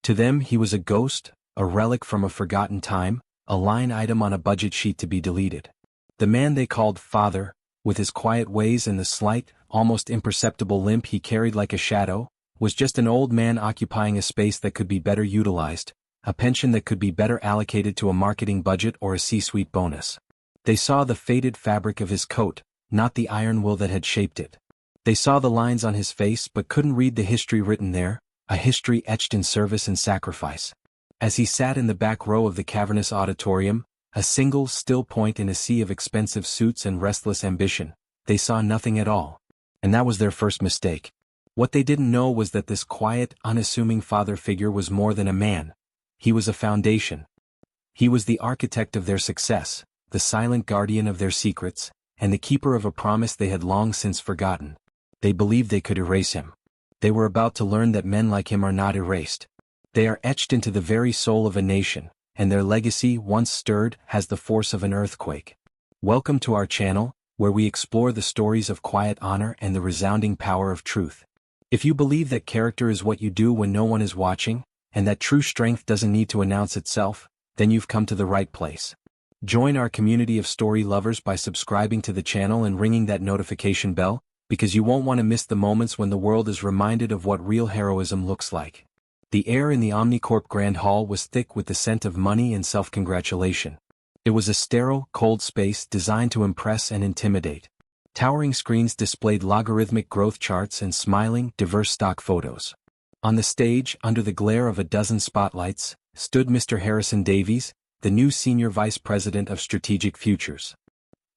To them he was a ghost, a relic from a forgotten time, a line item on a budget sheet to be deleted. The man they called Father, with his quiet ways and the slight, almost imperceptible limp he carried like a shadow, was just an old man occupying a space that could be better utilized, a pension that could be better allocated to a marketing budget or a C-suite bonus. They saw the faded fabric of his coat, not the iron will that had shaped it. They saw the lines on his face but couldn't read the history written there, a history etched in service and sacrifice. As he sat in the back row of the cavernous auditorium, a single still point in a sea of expensive suits and restless ambition, they saw nothing at all. And that was their first mistake. What they didn't know was that this quiet, unassuming father figure was more than a man. He was a foundation. He was the architect of their success, the silent guardian of their secrets, and the keeper of a promise they had long since forgotten. They believed they could erase him. They were about to learn that men like him are not erased. They are etched into the very soul of a nation, and their legacy, once stirred, has the force of an earthquake. Welcome to our channel, where we explore the stories of quiet honor and the resounding power of truth. If you believe that character is what you do when no one is watching, and that true strength doesn't need to announce itself, then you've come to the right place. Join our community of story lovers by subscribing to the channel and ringing that notification bell, because you won't want to miss the moments when the world is reminded of what real heroism looks like. The air in the Omnicorp Grand Hall was thick with the scent of money and self-congratulation. It was a sterile, cold space designed to impress and intimidate. Towering screens displayed logarithmic growth charts and smiling, diverse stock photos. On the stage, under the glare of a dozen spotlights, stood Mr. Harrison Davies, the new Senior Vice President of Strategic Futures.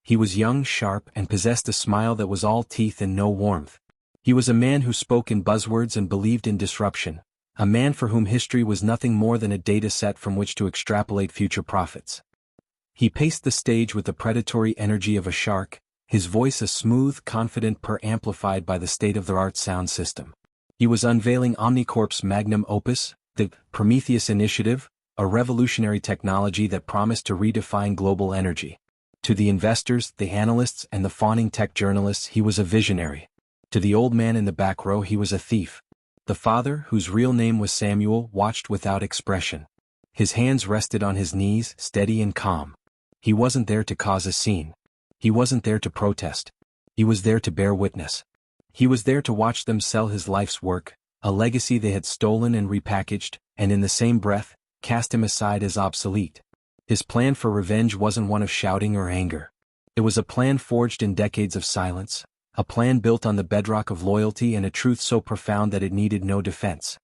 He was young, sharp, and possessed a smile that was all teeth and no warmth. He was a man who spoke in buzzwords and believed in disruption, a man for whom history was nothing more than a data set from which to extrapolate future profits. He paced the stage with the predatory energy of a shark, his voice a smooth, confident purr amplified by the state-of-the-art sound system. He was unveiling Omnicorp's magnum opus, the Prometheus Initiative, a revolutionary technology that promised to redefine global energy. To the investors, the analysts, and the fawning tech journalists, he was a visionary. To the old man in the back row, he was a thief. The father, whose real name was Samuel, watched without expression. His hands rested on his knees, steady and calm. He wasn't there to cause a scene. He wasn't there to protest. He was there to bear witness. He was there to watch them sell his life's work, a legacy they had stolen and repackaged, and in the same breath, cast him aside as obsolete. His plan for revenge wasn't one of shouting or anger. It was a plan forged in decades of silence, a plan built on the bedrock of loyalty and a truth so profound that it needed no defense.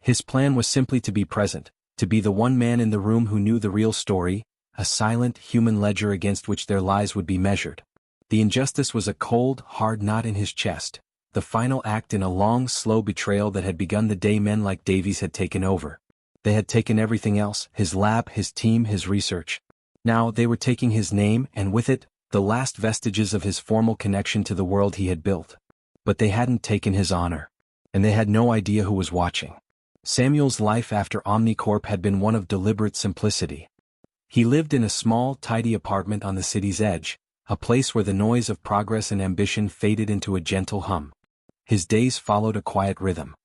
His plan was simply to be present, to be the one man in the room who knew the real story, a silent, human ledger against which their lives would be measured. The injustice was a cold, hard knot in his chest, the final act in a long, slow betrayal that had begun the day men like Davies had taken over. They had taken everything else, his lab, his team, his research. Now they were taking his name and with it, the last vestiges of his formal connection to the world he had built. But they hadn't taken his honor. And they had no idea who was watching. Samuel's life after Omnicorp had been one of deliberate simplicity. He lived in a small, tidy apartment on the city's edge, a place where the noise of progress and ambition faded into a gentle hum. His days followed a quiet rhythm.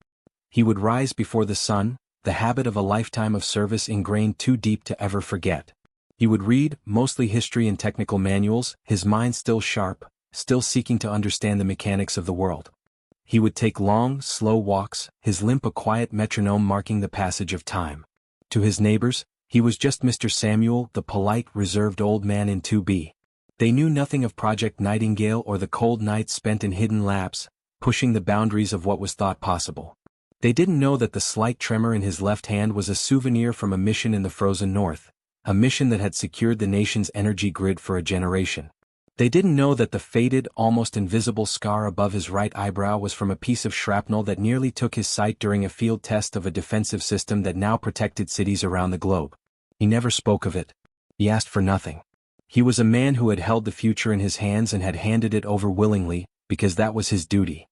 He would rise before the sun, the habit of a lifetime of service ingrained too deep to ever forget. He would read, mostly history and technical manuals, his mind still sharp, still seeking to understand the mechanics of the world. He would take long, slow walks, his limp a quiet metronome marking the passage of time. To his neighbors, he was just Mr. Samuel, the polite, reserved old man in 2B. They knew nothing of Project Nightingale or the cold nights spent in hidden labs, pushing the boundaries of what was thought possible. They didn't know that the slight tremor in his left hand was a souvenir from a mission in the frozen north, a mission that had secured the nation's energy grid for a generation. They didn't know that the faded, almost invisible scar above his right eyebrow was from a piece of shrapnel that nearly took his sight during a field test of a defensive system that now protected cities around the globe. He never spoke of it. He asked for nothing. He was a man who had held the future in his hands and had handed it over willingly, because that was his duty.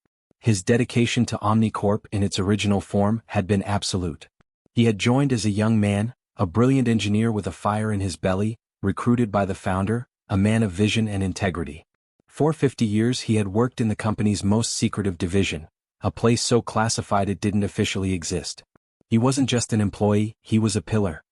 His dedication to Omnicorp in its original form had been absolute. He had joined as a young man, a brilliant engineer with a fire in his belly, recruited by the founder, a man of vision and integrity. For 50 years he had worked in the company's most secretive division, a place so classified it didn't officially exist. He wasn't just an employee, he was a pillar.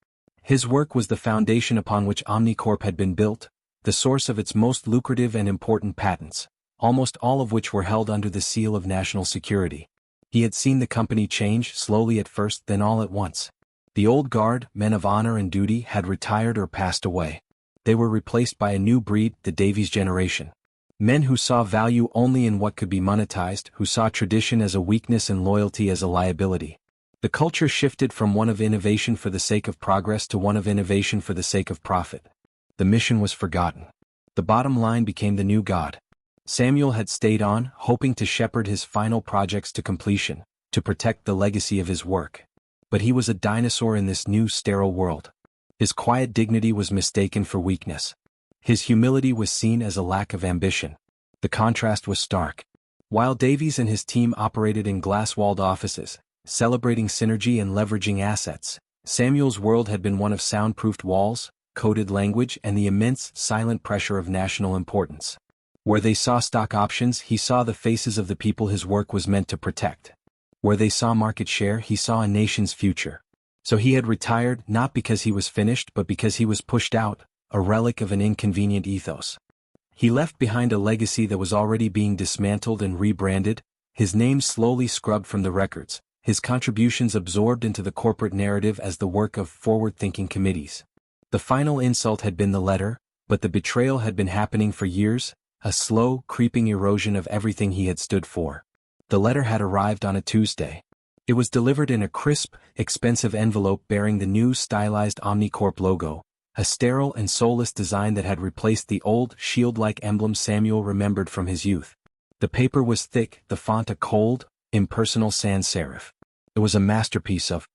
His work was the foundation upon which Omnicorp had been built, the source of its most lucrative and important patents, almost all of which were held under the seal of national security. He had seen the company change, slowly at first, then all at once. The old guard, men of honor and duty, had retired or passed away. They were replaced by a new breed, the Davies generation. Men who saw value only in what could be monetized, who saw tradition as a weakness and loyalty as a liability. The culture shifted from one of innovation for the sake of progress to one of innovation for the sake of profit. The mission was forgotten. The bottom line became the new god. Samuel had stayed on, hoping to shepherd his final projects to completion, to protect the legacy of his work. But he was a dinosaur in this new sterile world. His quiet dignity was mistaken for weakness. His humility was seen as a lack of ambition. The contrast was stark. While Davies and his team operated in glass-walled offices, celebrating synergy and leveraging assets, Samuel's world had been one of soundproofed walls, coded language, and the immense, silent pressure of national importance. Where they saw stock options, he saw the faces of the people his work was meant to protect. Where they saw market share, he saw a nation's future. So he had retired, not because he was finished but because he was pushed out, a relic of an inconvenient ethos. He left behind a legacy that was already being dismantled and rebranded, his name slowly scrubbed from the records, his contributions absorbed into the corporate narrative as the work of forward-thinking committees. The final insult had been the letter, but the betrayal had been happening for years, a slow, creeping erosion of everything he had stood for. The letter had arrived on a Tuesday. It was delivered in a crisp, expensive envelope bearing the new stylized Omnicorp logo, a sterile and soulless design that had replaced the old, shield-like emblem Samuel remembered from his youth. The paper was thick, the font a cold, impersonal sans serif. It was a masterpiece of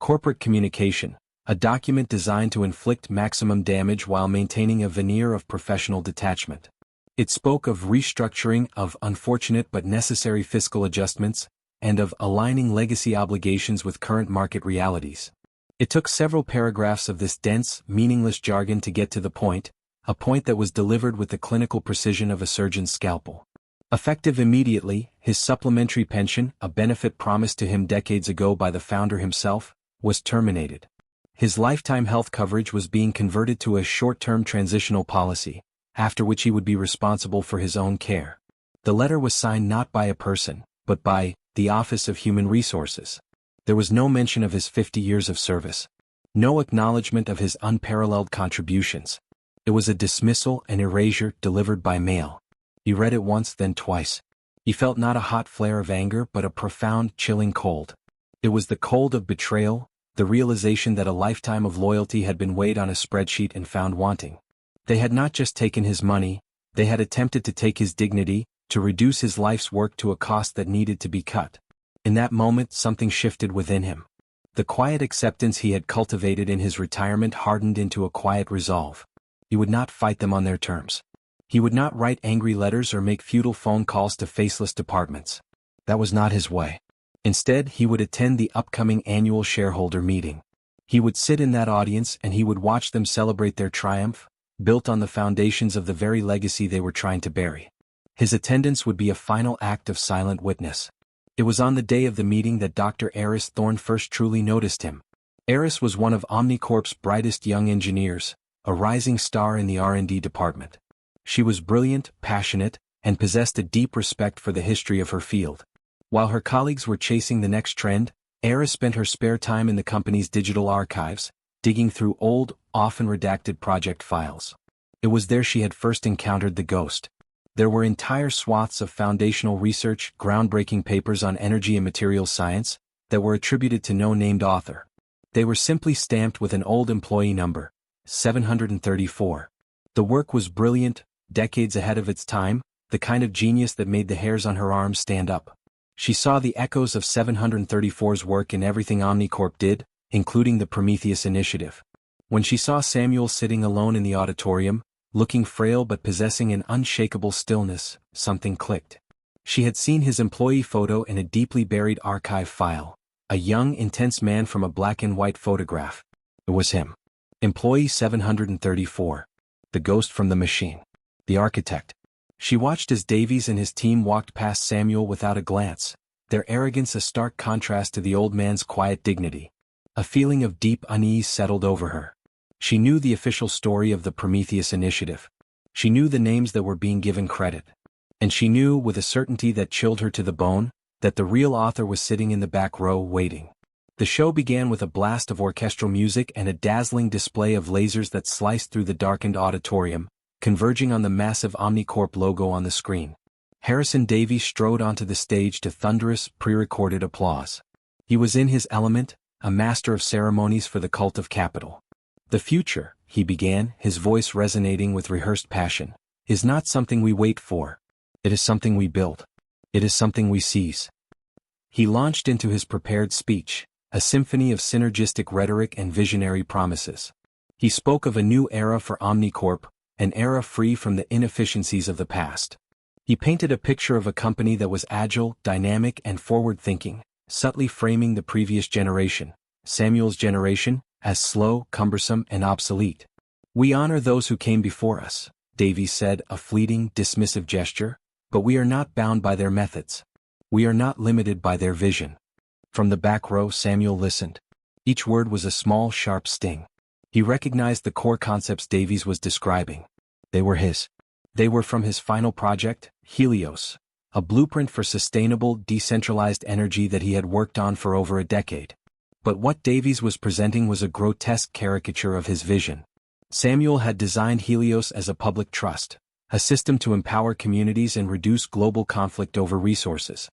corporate communication, a document designed to inflict maximum damage while maintaining a veneer of professional detachment. It spoke of restructuring, of unfortunate but necessary fiscal adjustments, and of aligning legacy obligations with current market realities. It took several paragraphs of this dense, meaningless jargon to get to the point, a point that was delivered with the clinical precision of a surgeon's scalpel. Effective immediately, his supplementary pension, a benefit promised to him decades ago by the founder himself, was terminated. His lifetime health coverage was being converted to a short-term transitional policy, after which he would be responsible for his own care. The letter was signed not by a person, but by the Office of Human Resources. There was no mention of his 50 years of service. No acknowledgement of his unparalleled contributions. It was a dismissal and erasure delivered by mail. He read it once, then twice. He felt not a hot flare of anger but a profound, chilling cold. It was the cold of betrayal, the realization that a lifetime of loyalty had been weighed on a spreadsheet and found wanting. They had not just taken his money, they had attempted to take his dignity, to reduce his life's work to a cost that needed to be cut. In that moment something shifted within him. The quiet acceptance he had cultivated in his retirement hardened into a quiet resolve. He would not fight them on their terms. He would not write angry letters or make futile phone calls to faceless departments. That was not his way. Instead, he would attend the upcoming annual shareholder meeting. He would sit in that audience and he would watch them celebrate their triumph, built on the foundations of the very legacy they were trying to bury. His attendance would be a final act of silent witness. It was on the day of the meeting that Dr. Eris Thorne first truly noticed him. Eris was one of Omnicorp's brightest young engineers, a rising star in the R&D department. She was brilliant, passionate, and possessed a deep respect for the history of her field. While her colleagues were chasing the next trend, Eris spent her spare time in the company's digital archives, digging through old, often redacted project files. It was there she had first encountered the ghost. There were entire swaths of foundational research, groundbreaking papers on energy and materials science, that were attributed to no named author. They were simply stamped with an old employee number, 734. The work was brilliant, decades ahead of its time, the kind of genius that made the hairs on her arms stand up. She saw the echoes of 734's work in everything Omnicorp did, including the Prometheus initiative. When she saw Samuel sitting alone in the auditorium, looking frail but possessing an unshakable stillness, something clicked. She had seen his employee photo in a deeply buried archive file, a young, intense man from a black and white photograph. It was him. Employee 734. The ghost from the machine. The architect. She watched as Davies and his team walked past Samuel without a glance, their arrogance a stark contrast to the old man's quiet dignity. A feeling of deep unease settled over her. She knew the official story of the Prometheus Initiative. She knew the names that were being given credit. And she knew, with a certainty that chilled her to the bone, that the real author was sitting in the back row waiting. The show began with a blast of orchestral music and a dazzling display of lasers that sliced through the darkened auditorium, converging on the massive Omnicorp logo on the screen. Harrison Davies strode onto the stage to thunderous, pre-recorded applause. He was in his element, a master of ceremonies for the cult of capital. "The future," he began, his voice resonating with rehearsed passion, "is not something we wait for. It is something we build. It is something we seize." He launched into his prepared speech, a symphony of synergistic rhetoric and visionary promises. He spoke of a new era for Omnicorp, an era free from the inefficiencies of the past. He painted a picture of a company that was agile, dynamic, and forward-thinking, subtly framing the previous generation, Samuel's generation, as slow, cumbersome, and obsolete. "We honor those who came before us," Davies said, a fleeting, dismissive gesture, "but we are not bound by their methods. We are not limited by their vision." From the back row, Samuel listened. Each word was a small, sharp sting. He recognized the core concepts Davies was describing. They were his. They were from his final project, Helios, a blueprint for sustainable, decentralized energy that he had worked on for over a decade. But what Davies was presenting was a grotesque caricature of his vision. Samuel had designed Helios as a public trust, a system to empower communities and reduce global conflict over resources.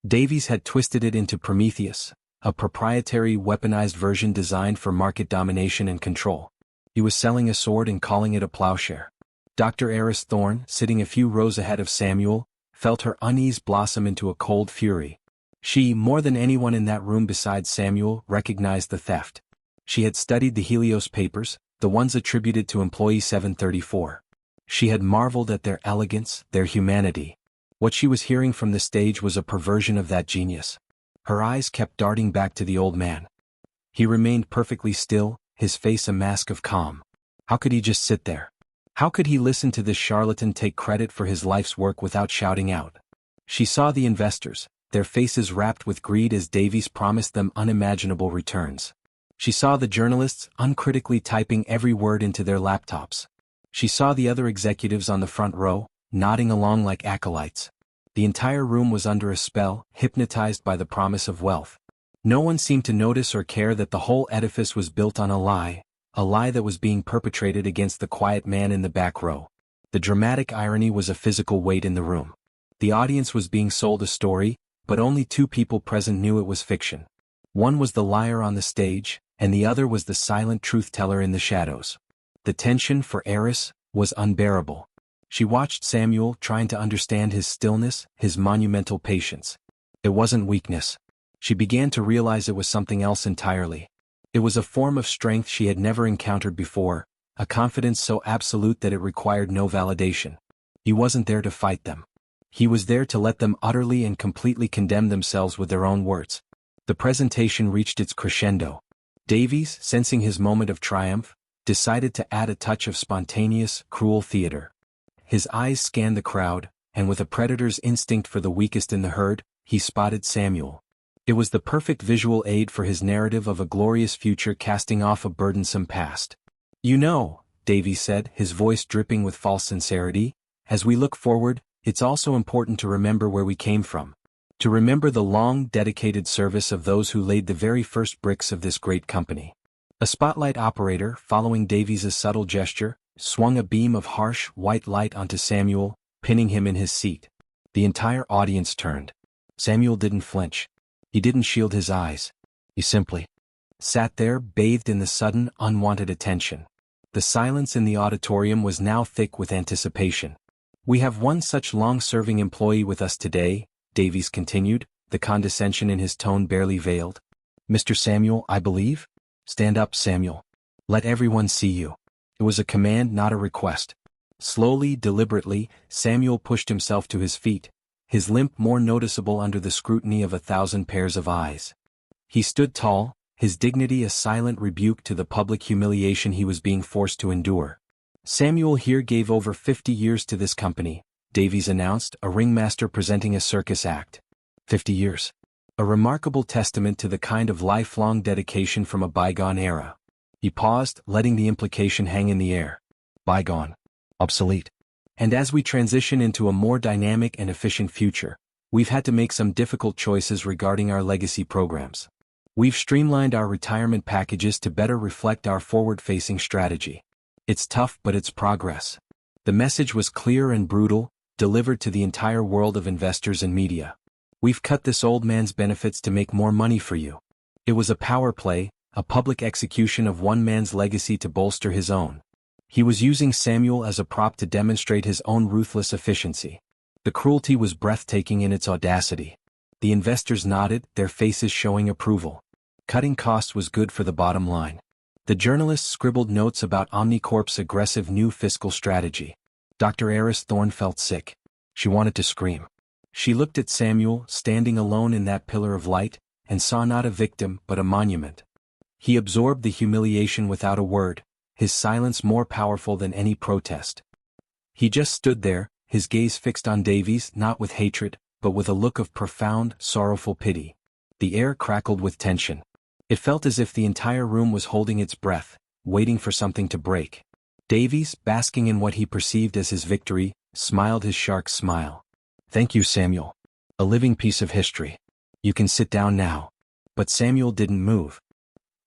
Davies had twisted it into Prometheus, a proprietary weaponized version designed for market domination and control. He was selling a sword and calling it a plowshare. Dr. Eris Thorne, sitting a few rows ahead of Samuel, felt her unease blossom into a cold fury. She, more than anyone in that room besides Samuel, recognized the theft. She had studied the Helios papers, the ones attributed to Employee 734. She had marveled at their elegance, their humanity. What she was hearing from the stage was a perversion of that genius. Her eyes kept darting back to the old man. He remained perfectly still, his face a mask of calm. How could he just sit there? How could he listen to this charlatan take credit for his life's work without shouting out? She saw the investors, their faces wrapped with greed as Davies promised them unimaginable returns. She saw the journalists uncritically typing every word into their laptops. She saw the other executives on the front row, nodding along like acolytes. The entire room was under a spell, hypnotized by the promise of wealth. No one seemed to notice or care that the whole edifice was built on a lie that was being perpetrated against the quiet man in the back row. The dramatic irony was a physical weight in the room. The audience was being sold a story, but only two people present knew it was fiction. One was the liar on the stage, and the other was the silent truth-teller in the shadows. The tension for Eris was unbearable. She watched Samuel, trying to understand his stillness, his monumental patience. It wasn't weakness. She began to realize it was something else entirely. It was a form of strength she had never encountered before, a confidence so absolute that it required no validation. He wasn't there to fight them. He was there to let them utterly and completely condemn themselves with their own words. The presentation reached its crescendo. Davies, sensing his moment of triumph, decided to add a touch of spontaneous, cruel theater. His eyes scanned the crowd, and with a predator's instinct for the weakest in the herd, he spotted Samuel. It was the perfect visual aid for his narrative of a glorious future casting off a burdensome past. "You know," Davies said, his voice dripping with false sincerity, "as we look forward, it's also important to remember where we came from. To remember the long, dedicated service of those who laid the very first bricks of this great company." A spotlight operator, following Davies' subtle gesture, swung a beam of harsh, white light onto Samuel, pinning him in his seat. The entire audience turned. Samuel didn't flinch. He didn't shield his eyes. He simply sat there, bathed in the sudden, unwanted attention. The silence in the auditorium was now thick with anticipation. "We have one such long-serving employee with us today," Davies continued, the condescension in his tone barely veiled. "Mr. Samuel, I believe? Stand up, Samuel. Let everyone see you." It was a command, not a request. Slowly, deliberately, Samuel pushed himself to his feet, his limp more noticeable under the scrutiny of 1,000 pairs of eyes. He stood tall, his dignity a silent rebuke to the public humiliation he was being forced to endure. "Samuel here gave over 50 years to this company," Davies announced, a ringmaster presenting a circus act. 50 years. A remarkable testament to the kind of lifelong dedication from a bygone era. He paused, letting the implication hang in the air. Bygone. Obsolete. And as we transition into a more dynamic and efficient future, we've had to make some difficult choices regarding our legacy programs. We've streamlined our retirement packages to better reflect our forward-facing strategy. It's tough, but it's progress. The message was clear and brutal, delivered to the entire world of investors and media. We've cut this old man's benefits to make more money for you. It was a power play, a public execution of one man's legacy to bolster his own. He was using Samuel as a prop to demonstrate his own ruthless efficiency. The cruelty was breathtaking in its audacity. The investors nodded, their faces showing approval. Cutting costs was good for the bottom line. The journalists scribbled notes about Omnicorp's aggressive new fiscal strategy. Dr. Eris Thorne felt sick. She wanted to scream. She looked at Samuel, standing alone in that pillar of light, and saw not a victim but a monument. He absorbed the humiliation without a word, his silence more powerful than any protest. He just stood there, his gaze fixed on Davies, not with hatred, but with a look of profound, sorrowful pity. The air crackled with tension. It felt as if the entire room was holding its breath, waiting for something to break. Davies, basking in what he perceived as his victory, smiled his shark smile. "Thank you, Samuel. A living piece of history. You can sit down now." But Samuel didn't move.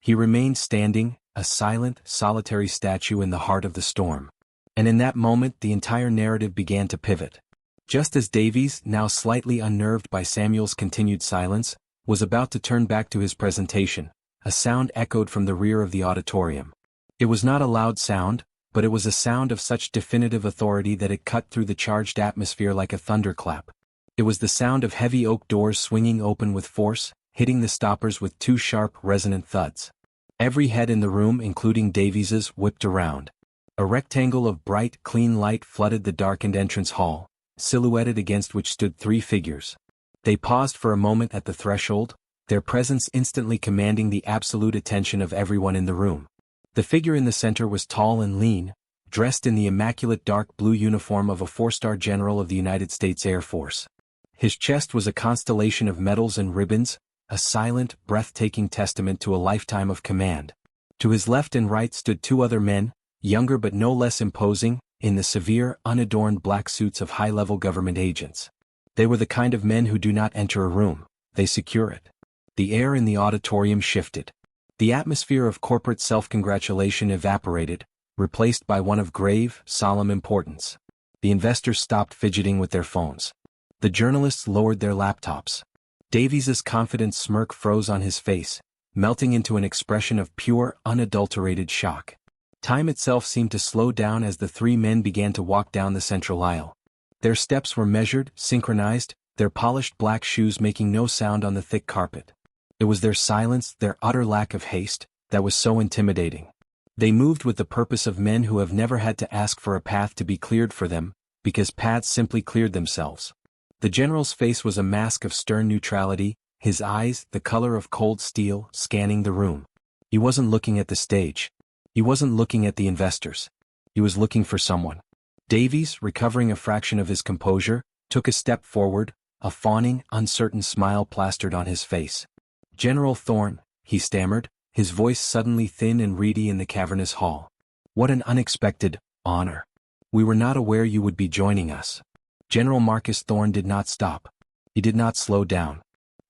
He remained standing, a silent, solitary statue in the heart of the storm. And in that moment the entire narrative began to pivot. Just as Davies, now slightly unnerved by Samuel's continued silence, was about to turn back to his presentation, a sound echoed from the rear of the auditorium. It was not a loud sound, but it was a sound of such definitive authority that it cut through the charged atmosphere like a thunderclap. It was the sound of heavy oak doors swinging open with force, hitting the stoppers with two sharp, resonant thuds. Every head in the room, including Davies's, whipped around. A rectangle of bright, clean light flooded the darkened entrance hall, silhouetted against which stood three figures. They paused for a moment at the threshold, their presence instantly commanding the absolute attention of everyone in the room. The figure in the center was tall and lean, dressed in the immaculate dark blue uniform of a four-star general of the United States Air Force. His chest was a constellation of medals and ribbons, a silent, breathtaking testament to a lifetime of command. To his left and right stood two other men, younger but no less imposing, in the severe, unadorned black suits of high-level government agents. They were the kind of men who do not enter a room, they secure it. The air in the auditorium shifted. The atmosphere of corporate self-congratulation evaporated, replaced by one of grave, solemn importance. The investors stopped fidgeting with their phones. The journalists lowered their laptops. Davies's confident smirk froze on his face, melting into an expression of pure, unadulterated shock. Time itself seemed to slow down as the three men began to walk down the central aisle. Their steps were measured, synchronized, their polished black shoes making no sound on the thick carpet. It was their silence, their utter lack of haste, that was so intimidating. They moved with the purpose of men who have never had to ask for a path to be cleared for them, because paths simply cleared themselves. The general's face was a mask of stern neutrality, his eyes, the color of cold steel, scanning the room. He wasn't looking at the stage. He wasn't looking at the investors. He was looking for someone. Davies, recovering a fraction of his composure, took a step forward, a fawning, uncertain smile plastered on his face. "General Thorne," he stammered, his voice suddenly thin and reedy in the cavernous hall. "What an unexpected honor. We were not aware you would be joining us." General Marcus Thorne did not stop. He did not slow down.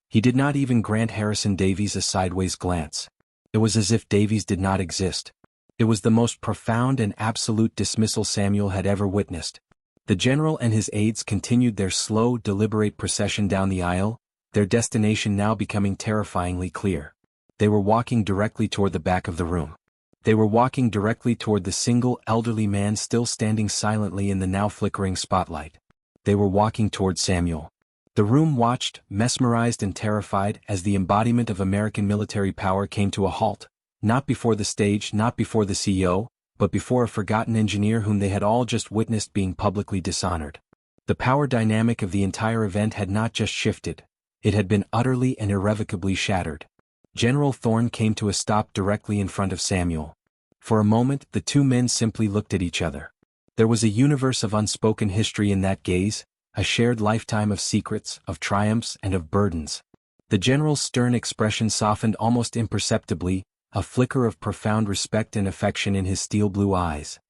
He did not even grant Harrison Davies a sideways glance. It was as if Davies did not exist. It was the most profound and absolute dismissal Samuel had ever witnessed. The general and his aides continued their slow, deliberate procession down the aisle, their destination now becoming terrifyingly clear. They were walking directly toward the back of the room. They were walking directly toward the single, elderly man still standing silently in the now flickering spotlight. They were walking toward Samuel. The room watched, mesmerized and terrified, as the embodiment of American military power came to a halt, not before the stage, not before the CEO, but before a forgotten engineer whom they had all just witnessed being publicly dishonored. The power dynamic of the entire event had not just shifted. It had been utterly and irrevocably shattered. General Thorne came to a stop directly in front of Samuel. For a moment, the two men simply looked at each other. There was a universe of unspoken history in that gaze, a shared lifetime of secrets, of triumphs, and of burdens. The general's stern expression softened almost imperceptibly, a flicker of profound respect and affection in his steel-blue eyes.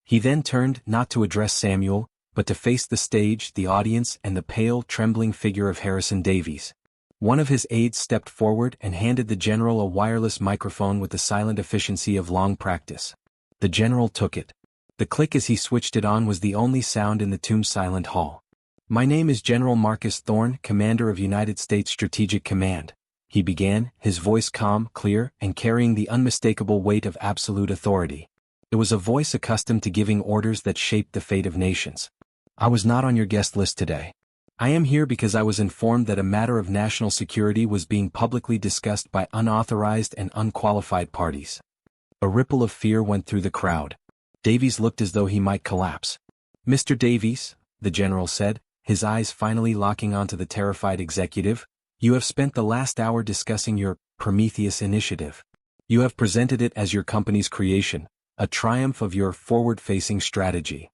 He then turned not to address Samuel, but to face the stage, the audience, and the pale, trembling figure of Harrison Davies. One of his aides stepped forward and handed the general a wireless microphone with the silent efficiency of long practice. The general took it. The click as he switched it on was the only sound in the tomb-silent hall. "My name is General Marcus Thorne, Commander of United States Strategic Command," he began, his voice calm, clear, and carrying the unmistakable weight of absolute authority. It was a voice accustomed to giving orders that shaped the fate of nations. "I was not on your guest list today. I am here because I was informed that a matter of national security was being publicly discussed by unauthorized and unqualified parties." A ripple of fear went through the crowd. Davies looked as though he might collapse. "Mr. Davies," the general said, his eyes finally locking onto the terrified executive, "you have spent the last hour discussing your Prometheus initiative. You have presented it as your company's creation, a triumph of your forward-facing strategy."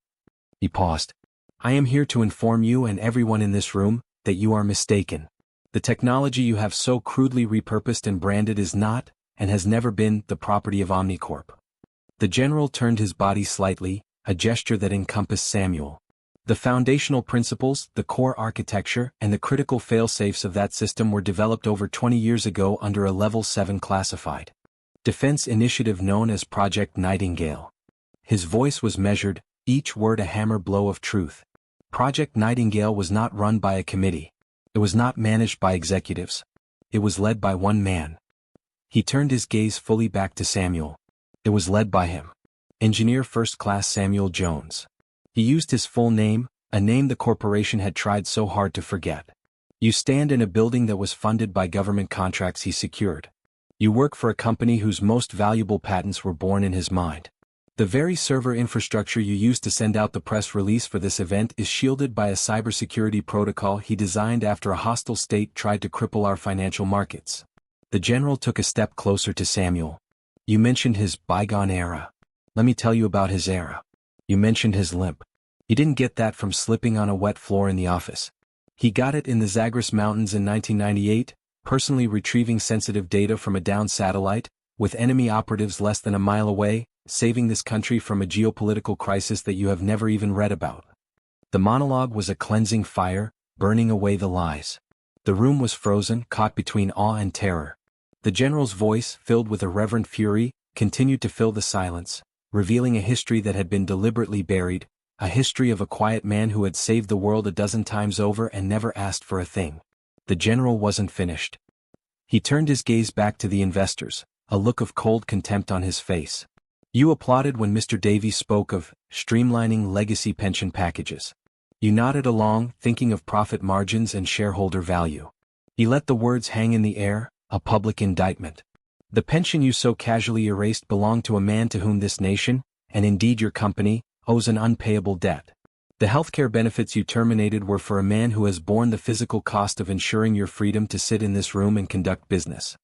He paused. "I am here to inform you and everyone in this room that you are mistaken. The technology you have so crudely repurposed and branded is not, and has never been, the property of Omnicorp." The general turned his body slightly, a gesture that encompassed Samuel. "The foundational principles, the core architecture, and the critical fail-safes of that system were developed over 20 years ago under a Level 7 classified defense initiative known as Project Nightingale." His voice was measured, each word a hammer blow of truth. Project Nightingale was not run by a committee. It was not managed by executives. It was led by one man. He turned his gaze fully back to Samuel. It was led by him. Engineer First Class Samuel Jones. He used his full name, a name the corporation had tried so hard to forget. "You stand in a building that was funded by government contracts he secured. You work for a company whose most valuable patents were born in his mind. The very server infrastructure you used to send out the press release for this event is shielded by a cybersecurity protocol he designed after a hostile state tried to cripple our financial markets." The general took a step closer to Samuel. "You mentioned his bygone era. Let me tell you about his era. You mentioned his limp. He didn't get that from slipping on a wet floor in the office. He got it in the Zagros Mountains in 1998, personally retrieving sensitive data from a downed satellite, with enemy operatives less than a mile away, saving this country from a geopolitical crisis that you have never even read about." The monologue was a cleansing fire, burning away the lies. The room was frozen, caught between awe and terror. The general's voice, filled with a reverent fury, continued to fill the silence, revealing a history that had been deliberately buried, a history of a quiet man who had saved the world a dozen times over and never asked for a thing. The general wasn't finished. He turned his gaze back to the investors, a look of cold contempt on his face. "You applauded when Mr. Davies spoke of streamlining legacy pension packages. You nodded along, thinking of profit margins and shareholder value. You let the words hang in the air, a public indictment. The pension you so casually erased belonged to a man to whom this nation, and indeed your company, owes an unpayable debt. The healthcare benefits you terminated were for a man who has borne the physical cost of ensuring your freedom to sit in this room and conduct business."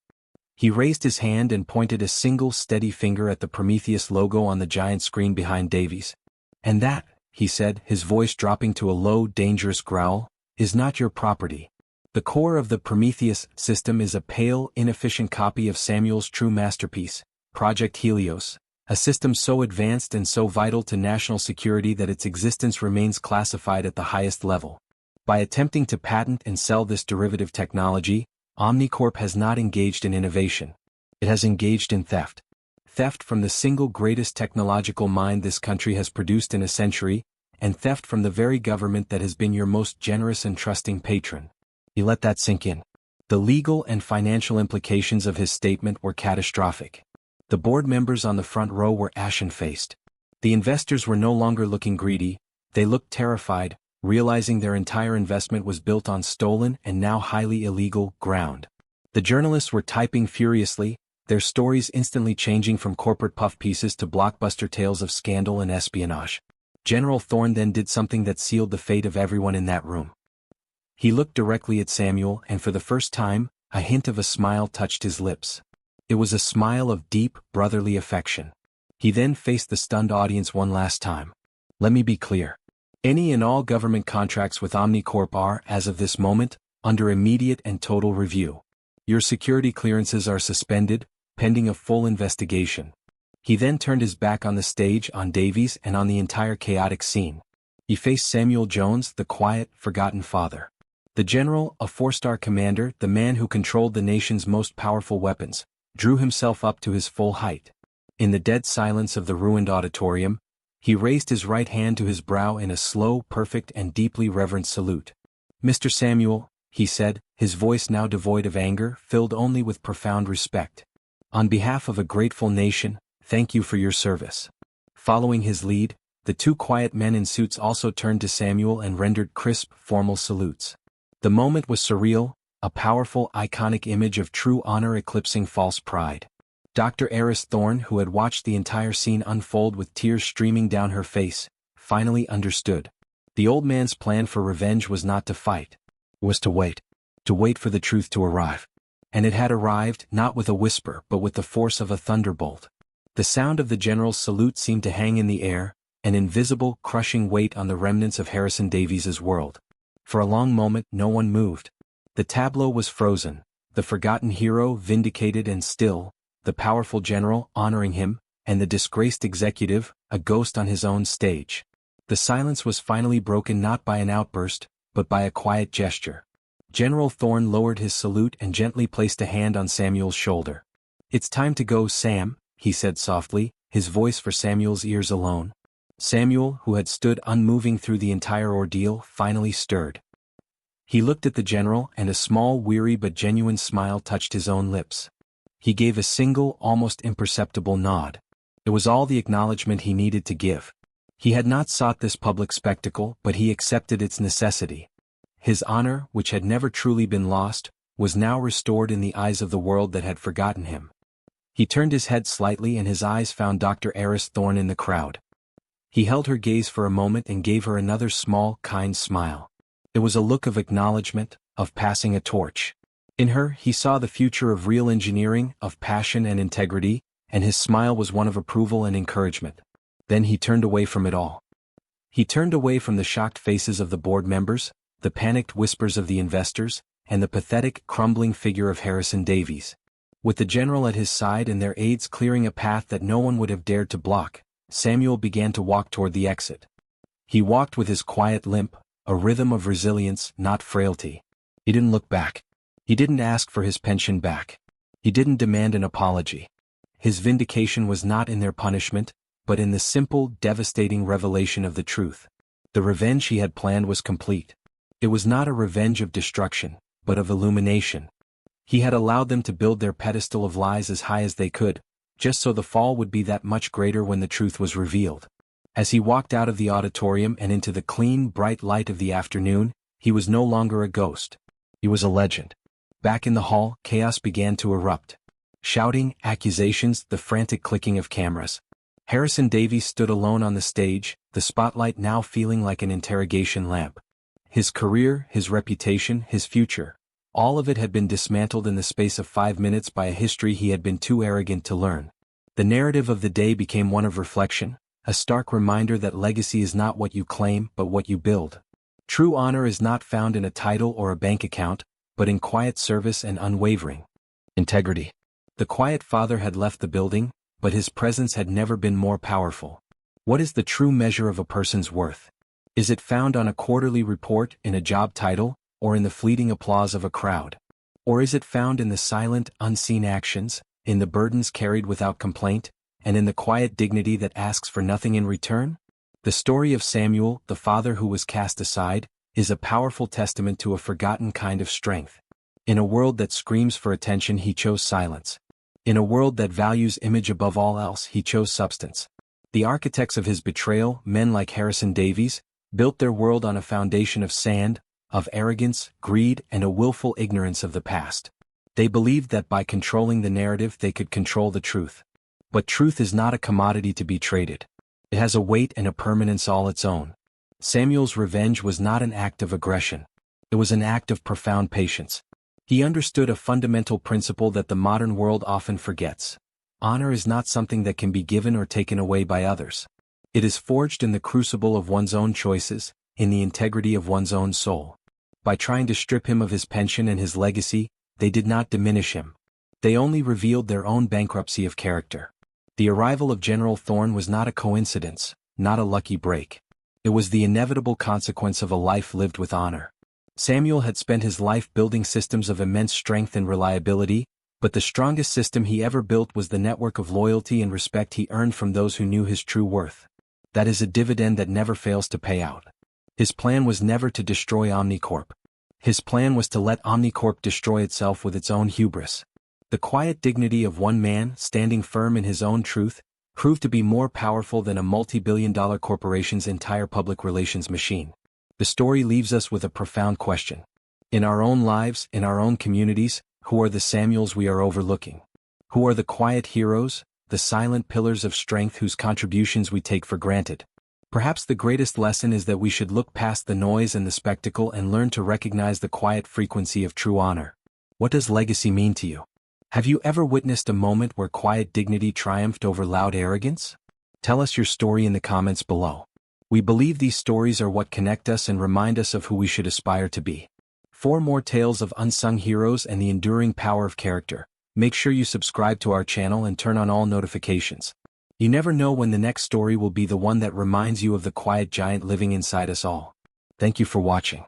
He raised his hand and pointed a single steady finger at the Prometheus logo on the giant screen behind Davies. "And that," he said, his voice dropping to a low, dangerous growl, "is not your property. The core of the Prometheus system is a pale, inefficient copy of Samuel's true masterpiece, Project Helios, a system so advanced and so vital to national security that its existence remains classified at the highest level. By attempting to patent and sell this derivative technology, Omnicorp has not engaged in innovation. It has engaged in theft. Theft from the single greatest technological mind this country has produced in a century, and theft from the very government that has been your most generous and trusting patron." He let that sink in. The legal and financial implications of his statement were catastrophic. The board members on the front row were ashen-faced. The investors were no longer looking greedy, they looked terrified, realizing their entire investment was built on stolen and now highly illegal ground. The journalists were typing furiously, their stories instantly changing from corporate puff pieces to blockbuster tales of scandal and espionage. General Thorne then did something that sealed the fate of everyone in that room. He looked directly at Samuel, and for the first time, a hint of a smile touched his lips. It was a smile of deep, brotherly affection. He then faced the stunned audience one last time. "Let me be clear. Any and all government contracts with Omnicorp are, as of this moment, under immediate and total review. Your security clearances are suspended, pending a full investigation. He then turned his back on the stage, on Davies, and on the entire chaotic scene. He faced Samuel Jones, the quiet, forgotten father. The general, a 4-star commander, the man who controlled the nation's most powerful weapons, drew himself up to his full height. In the dead silence of the ruined auditorium, he raised his right hand to his brow in a slow, perfect, and deeply reverent salute. "Mr. Samuel," he said, his voice now devoid of anger, filled only with profound respect. "On behalf of a grateful nation, thank you for your service." Following his lead, the 2 quiet men in suits also turned to Samuel and rendered crisp, formal salutes. The moment was surreal, a powerful, iconic image of true honor eclipsing false pride. Dr. Eris Thorne, who had watched the entire scene unfold with tears streaming down her face, finally understood. The old man's plan for revenge was not to fight. It was to wait. To wait for the truth to arrive. And it had arrived, not with a whisper but with the force of a thunderbolt. The sound of the general's salute seemed to hang in the air, an invisible, crushing weight on the remnants of Harrison Davies's world. For a long moment no one moved. The tableau was frozen, the forgotten hero vindicated and still, the powerful general honoring him, and the disgraced executive, a ghost on his own stage. The silence was finally broken not by an outburst, but by a quiet gesture. General Thorne lowered his salute and gently placed a hand on Samuel's shoulder. "It's time to go, Sam," he said softly, his voice for Samuel's ears alone. Samuel, who had stood unmoving through the entire ordeal, finally stirred. He looked at the general, and a small, weary but genuine smile touched his own lips. He gave a single, almost imperceptible nod. It was all the acknowledgement he needed to give. He had not sought this public spectacle, but he accepted its necessity. His honor, which had never truly been lost, was now restored in the eyes of the world that had forgotten him. He turned his head slightly and his eyes found Dr. Eris Thorne in the crowd. He held her gaze for a moment and gave her another small, kind smile. It was a look of acknowledgement, of passing a torch. In her, he saw the future of real engineering, of passion and integrity, and his smile was one of approval and encouragement. Then he turned away from it all. He turned away from the shocked faces of the board members, the panicked whispers of the investors, and the pathetic, crumbling figure of Harrison Davies. With the general at his side and their aides clearing a path that no one would have dared to block, Samuel began to walk toward the exit. He walked with his quiet limp, a rhythm of resilience, not frailty. He didn't look back. He didn't ask for his pension back. He didn't demand an apology. His vindication was not in their punishment, but in the simple, devastating revelation of the truth. The revenge he had planned was complete. It was not a revenge of destruction, but of illumination. He had allowed them to build their pedestal of lies as high as they could, just so the fall would be that much greater when the truth was revealed. As he walked out of the auditorium and into the clean, bright light of the afternoon, he was no longer a ghost. He was a legend. Back in the hall, chaos began to erupt. Shouting, accusations, the frantic clicking of cameras. Harrison Davies stood alone on the stage, the spotlight now feeling like an interrogation lamp. His career, his reputation, his future. All of it had been dismantled in the space of 5 minutes by a history he had been too arrogant to learn. The narrative of the day became one of reflection, a stark reminder that legacy is not what you claim but what you build. True honor is not found in a title or a bank account, but in quiet service and unwavering integrity. The quiet father had left the building, but his presence had never been more powerful. What is the true measure of a person's worth? Is it found on a quarterly report, in a job title, or in the fleeting applause of a crowd? Or is it found in the silent, unseen actions, in the burdens carried without complaint, and in the quiet dignity that asks for nothing in return? The story of Samuel, the father who was cast aside, is a powerful testament to a forgotten kind of strength. In a world that screams for attention, he chose silence. In a world that values image above all else, he chose substance. The architects of his betrayal, men like Harrison Davies, built their world on a foundation of sand, of arrogance, greed, and a willful ignorance of the past. They believed that by controlling the narrative they could control the truth. But truth is not a commodity to be traded. It has a weight and a permanence all its own. Samuel's revenge was not an act of aggression. It was an act of profound patience. He understood a fundamental principle that the modern world often forgets. Honor is not something that can be given or taken away by others. It is forged in the crucible of one's own choices, in the integrity of one's own soul. By trying to strip him of his pension and his legacy, they did not diminish him. They only revealed their own bankruptcy of character. The arrival of General Thorne was not a coincidence, not a lucky break. It was the inevitable consequence of a life lived with honor. Samuel had spent his life building systems of immense strength and reliability, but the strongest system he ever built was the network of loyalty and respect he earned from those who knew his true worth. That is a dividend that never fails to pay out. His plan was never to destroy Omnicorp. His plan was to let Omnicorp destroy itself with its own hubris. The quiet dignity of one man, standing firm in his own truth, proved to be more powerful than a multi-billion-dollar corporation's entire public relations machine. The story leaves us with a profound question. In our own lives, in our own communities, who are the Samuels we are overlooking? Who are the quiet heroes, the silent pillars of strength whose contributions we take for granted? Perhaps the greatest lesson is that we should look past the noise and the spectacle and learn to recognize the quiet frequency of true honor. What does legacy mean to you? Have you ever witnessed a moment where quiet dignity triumphed over loud arrogance? Tell us your story in the comments below. We believe these stories are what connect us and remind us of who we should aspire to be. For more tales of unsung heroes and the enduring power of character, make sure you subscribe to our channel and turn on all notifications. You never know when the next story will be the one that reminds you of the quiet giant living inside us all. Thank you for watching.